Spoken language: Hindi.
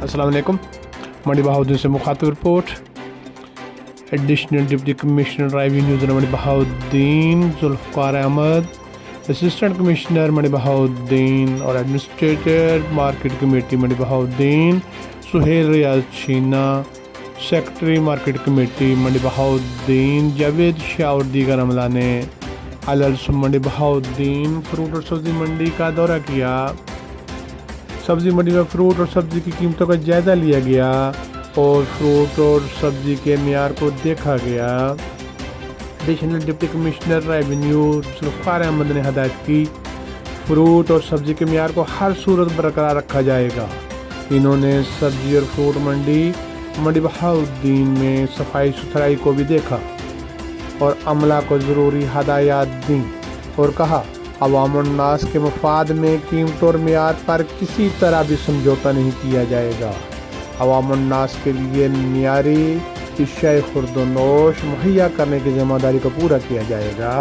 अस्सलाम वालेकुम। मंडी बहाउद्दीन से मुखातिब report. Additional deputy commissioner revenue Mandi Bahauddin Zulfiqar Ahmad, assistant commissioner Mandi Bahauddin और administrator market committee Mandi Bahauddin Suhail Riaz Cheema, secretary market committee Mandi Bahauddin Javed Shah और दीगर अमला ने अलर्स मंडी बहाउद्दीन फ्रूट और सब्ज़ी मंडी का दौरा किया। सब्ज़ी मंडी में फ्रूट और सब्ज़ी की कीमतों का जायज़ा लिया गया और फ्रूट और सब्ज़ी के मियार को देखा गया। Additional deputy commissioner revenue Zulfikar Ahmad ने हदायत की, फ्रूट और सब्ज़ी के मियार को हर सूरत बरकरार रखा जाएगा। इन्होंने सब्ज़ी और फ्रूट मंडी बहाउद्दीन में सफाई सुथराई को भी देखा और अमला को ज़रूरी हदायत दी और कहा, अवाम-उन-नास के मफाद में कीमतों और मियार पर किसी तरह भी समझौता नहीं किया जाएगा। अवाम-उन-नास के लिए मियारी अशिया खुर्द-ओ-नोश मुहैया करने की जिम्मेदारी को पूरा किया जाएगा।